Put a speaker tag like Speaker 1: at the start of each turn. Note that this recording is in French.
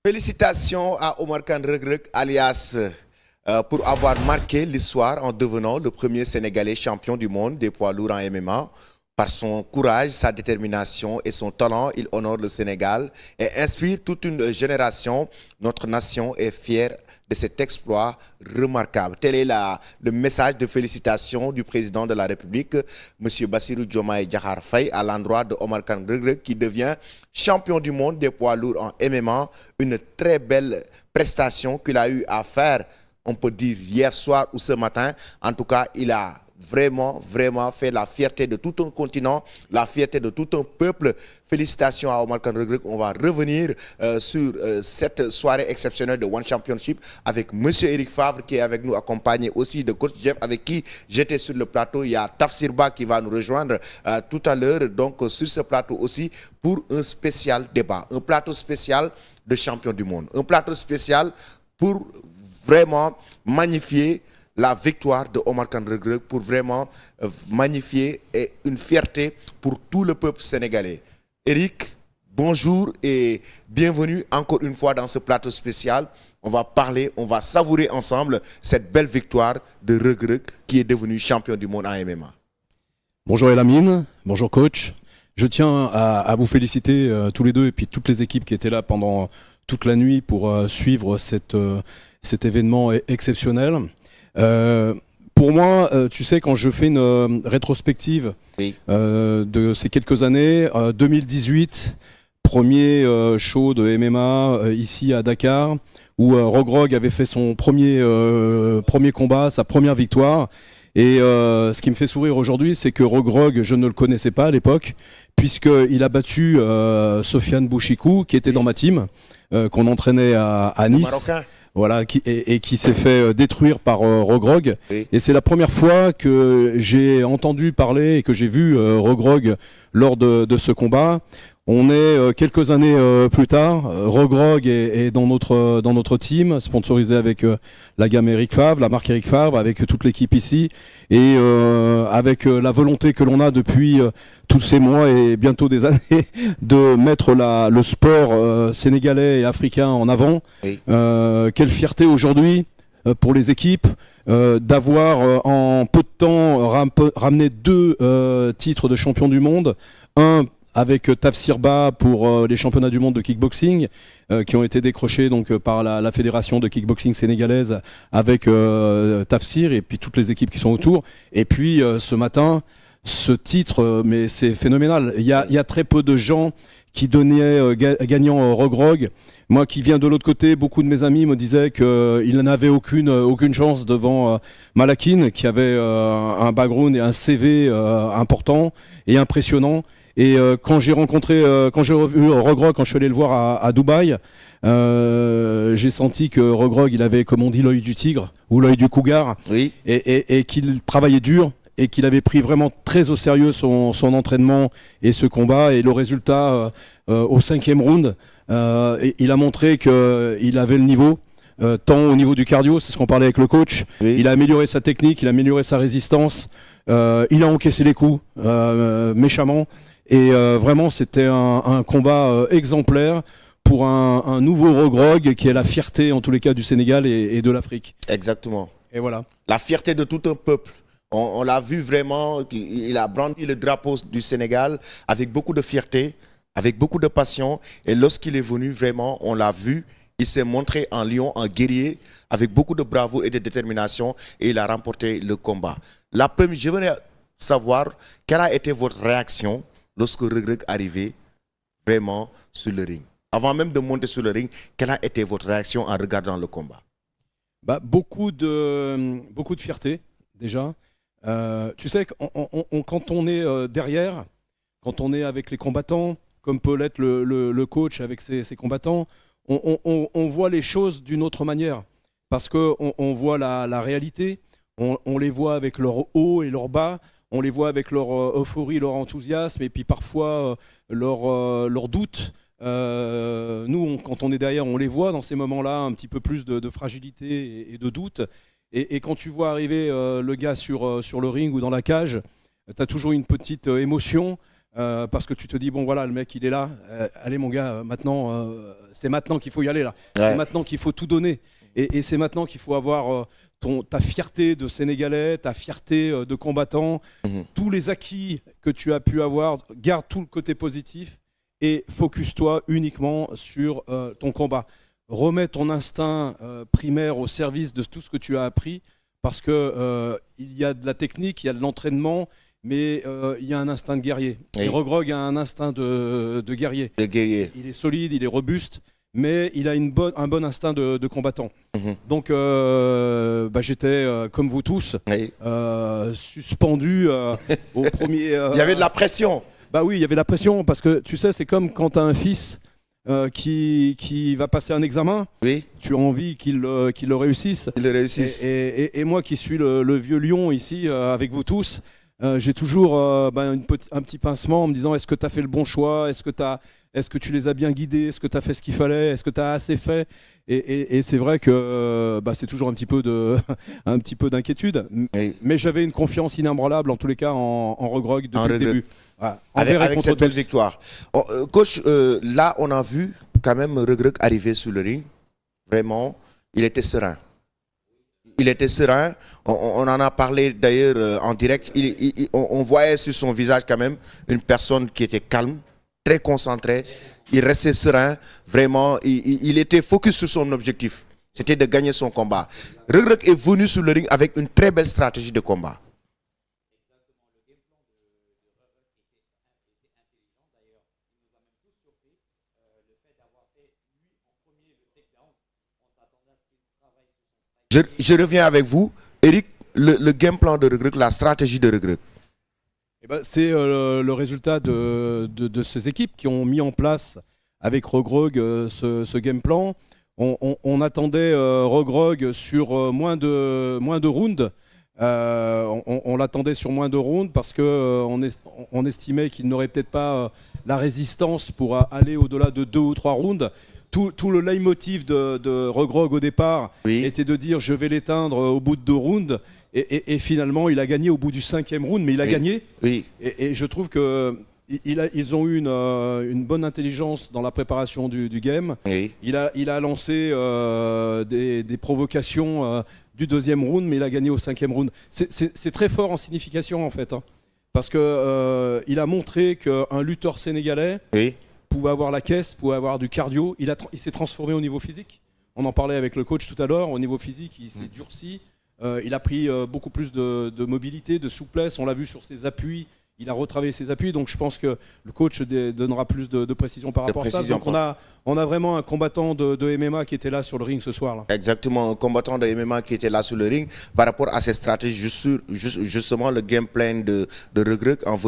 Speaker 1: Félicitations à Omar Khan Reug Reug, alias pour avoir marqué l'histoire en devenant le premier Sénégalais champion du monde des poids lourds en MMA. Par son courage, sa détermination et son talent, il honore le Sénégal et inspire toute une génération. Notre nation est fière de cet exploit remarquable. Tel est le message de félicitations du président de la République, M. Bassirou Diomaye Diakhar Faye, à l'endroit de Omar Khan Reug Reug, qui devient champion du monde des poids lourds en MMA. Une très belle prestation qu'il a eu à faire, on peut dire hier soir ou ce matin. En tout cas, il a vraiment fait la fierté de tout un continent, la fierté de tout un peuple. Félicitations à Omar Khan Reug Reug. On va revenir sur cette soirée exceptionnelle de One Championship avec Monsieur Eric Favre qui est avec nous, accompagné aussi de Coach Jeff avec qui j'étais sur le plateau. Il y a Tafsir Ba qui va nous rejoindre tout à l'heure, donc sur ce plateau aussi pour un spécial débat, un plateau spécial de champion du monde, un plateau spécial pour vraiment magnifier la victoire de Omar Khan Reug Reug, pour vraiment magnifier et une fierté pour tout le peuple sénégalais. Eric, bonjour et bienvenue encore une fois dans ce plateau spécial. On va parler, on va savourer ensemble cette belle victoire de Reug Reug qui est devenu champion du monde en MMA.
Speaker 2: Bonjour Elamine, bonjour coach. Je tiens à vous féliciter tous les deux et puis toutes les équipes qui étaient là pendant toute la nuit pour suivre cet événement exceptionnel. Pour moi, tu sais, quand je fais une rétrospective de ces quelques années, 2018, premier show de MMA ici à Dakar, où Reug Reug avait fait son premier combat, sa première victoire. Et ce qui me fait sourire aujourd'hui, c'est que Reug Reug, je ne le connaissais pas à l'époque, puisqu'il a battu Sofiane Bouchikou, qui était dans ma team, qu'on entraînait à Nice. Voilà, qui s'est fait détruire par Reug Reug. Oui. Et c'est la première fois que j'ai entendu parler et que j'ai vu Reug Reug lors de ce combat. On est quelques années plus tard. Reug Reug est dans notre team, sponsorisé avec la gamme Eric Favre, la marque Eric Favre, avec toute l'équipe ici, et avec la volonté que l'on a depuis tous ces mois et bientôt des années de mettre le sport sénégalais et africain en avant. Oui. Quelle fierté aujourd'hui pour les équipes d'avoir en peu de temps ramené 2 titres de champion du monde, un avec Tafsir Ba pour les championnats du monde de kickboxing qui ont été décrochés donc par la fédération de kickboxing sénégalaise avec Tafsir et puis toutes les équipes qui sont autour. Et puis ce matin, ce titre, mais c'est phénoménal. Il y a très peu de gens qui donnaient gagnant Reug Reug. Moi qui viens de l'autre côté, beaucoup de mes amis me disaient qu'il n'avait aucune chance devant Malakin, qui avait un background et un CV important et impressionnant. Et quand j'ai revu Reug Reug, quand je suis allé le voir à Dubaï, j'ai senti que Reug Reug, il avait, comme on dit, l'œil du tigre ou l'œil du cougar, oui. et qu'il travaillait dur et qu'il avait pris vraiment très au sérieux son entraînement et ce combat. Et le résultat, au 5e round, il a montré qu'il avait le niveau. Tant au niveau du cardio, c'est ce qu'on parlait avec le coach, oui. Il a amélioré sa technique, il a amélioré sa résistance, il a encaissé les coups méchamment. Et vraiment, c'était un combat exemplaire pour un nouveau Reug Reug qui est la fierté, en tous les cas, du Sénégal et de l'Afrique.
Speaker 1: Exactement.
Speaker 2: Et voilà.
Speaker 1: La fierté de tout un peuple. On l'a vu vraiment, il a brandi le drapeau du Sénégal avec beaucoup de fierté, avec beaucoup de passion. Et lorsqu'il est venu, vraiment, on l'a vu, il s'est montré en lion, en guerrier, avec beaucoup de bravoure et de détermination. Et il a remporté le combat. Je voudrais savoir, quelle a été votre réaction lorsque Reug Reug arrivait vraiment sur le ring? Avant même de monter sur le ring, quelle a été votre réaction en regardant le combat?
Speaker 2: Beaucoup de fierté, déjà. Tu sais, quand on est derrière, quand on est avec les combattants, comme peut l'être le coach avec ses combattants, on voit les choses d'une autre manière. Parce qu'on voit la réalité, on les voit avec leur haut et leur bas, on les voit avec leur euphorie, leur enthousiasme et puis parfois leur doute. Nous, quand on est derrière, on les voit dans ces moments-là, un petit peu plus de fragilité et de doute. Et quand tu vois arriver le gars sur le ring ou dans la cage, tu as toujours une petite émotion. parce que tu te dis, bon voilà, le mec il est là, allez mon gars, maintenant, c'est maintenant qu'il faut y aller là,
Speaker 1: Ouais.
Speaker 2: c'est maintenant qu'il faut tout donner, et c'est maintenant qu'il faut avoir ta fierté de Sénégalais, ta fierté de combattant, tous les acquis que tu as pu avoir, garde tout le côté positif et focus-toi uniquement sur ton combat. Remets ton instinct primaire au service de tout ce que tu as appris, parce que il y a de la technique, il y a de l'entraînement, mais il y a un instinct de guerrier.
Speaker 1: Oui.
Speaker 2: Et Regrog a un instinct de guerrier.
Speaker 1: Le guerrier.
Speaker 2: Il est solide, il est robuste, mais il a un bon instinct de combattant. Donc j'étais, comme vous tous,
Speaker 1: Oui.
Speaker 2: suspendu au premier...
Speaker 1: Il y avait de la pression.
Speaker 2: Bah oui, il y avait la pression, parce que tu sais, c'est comme quand tu as un fils qui va passer un examen,
Speaker 1: Oui,
Speaker 2: tu as envie qu'il le réussisse.
Speaker 1: ils le réussissent.
Speaker 2: Et moi qui suis le vieux lion ici avec vous tous, j'ai toujours un petit pincement en me disant, est-ce que tu as fait le bon choix, est-ce que tu les as bien guidés, est-ce que tu as fait ce qu'il fallait, est-ce que tu as assez fait, et c'est vrai que c'est toujours un petit peu d'inquiétude,
Speaker 1: Oui.
Speaker 2: mais j'avais une confiance inébranlable en tous les cas en Regrog depuis
Speaker 1: En
Speaker 2: le
Speaker 1: Regrog.
Speaker 2: début. Voilà.
Speaker 1: Avec,
Speaker 2: Envers et
Speaker 1: avec
Speaker 2: contre
Speaker 1: cette belle
Speaker 2: tous.
Speaker 1: victoire. Coach, là, on a vu quand même Regrog arriver sur le ring. Vraiment, il était serein. Il était serein. On en a parlé d'ailleurs en direct. On voyait sur son visage quand même une personne qui était calme, très concentrée. Il restait serein. Vraiment, il était focus sur son objectif. C'était de gagner son combat. Regrog est venu sur le ring avec une très belle stratégie de combat. Je reviens avec vous. Eric, le game plan de Regrog, la stratégie de Regrog.
Speaker 2: C'est le résultat de ces équipes qui ont mis en place avec Regrog ce game plan. On attendait Regrog sur moins de rounds. On l'attendait sur moins de rounds parce qu'on estimait qu'il n'aurait peut-être pas la résistance pour aller au-delà de 2 ou 3 rounds. Tout le leitmotiv de Regrog au départ était de dire je vais l'éteindre au bout de 2 rounds, et finalement il a gagné au bout du 5e round, mais il a gagné.
Speaker 1: Oui.
Speaker 2: Et je trouve qu'ils ont eu une bonne intelligence dans la préparation du game.
Speaker 1: Oui.
Speaker 2: Il a lancé des provocations du 2e round, mais il a gagné au 5e round. C'est très fort en signification en fait, hein, parce qu'il a montré qu'un lutteur sénégalais pouvait avoir la caisse, pouvait avoir du cardio. Il s'est transformé au niveau physique. On en parlait avec le coach tout à l'heure. Au niveau physique, il s'est durci. Il a pris beaucoup plus de mobilité, de souplesse. On l'a vu sur ses appuis. Il a retravaillé ses appuis. Donc je pense que le coach donnera plus de précision par rapport à ça. Donc on a vraiment un combattant de MMA qui était là sur le ring ce soir là.
Speaker 1: Exactement, un combattant de MMA qui était là sur le ring par rapport à ses stratégies, justement le game plan de Regrog en venant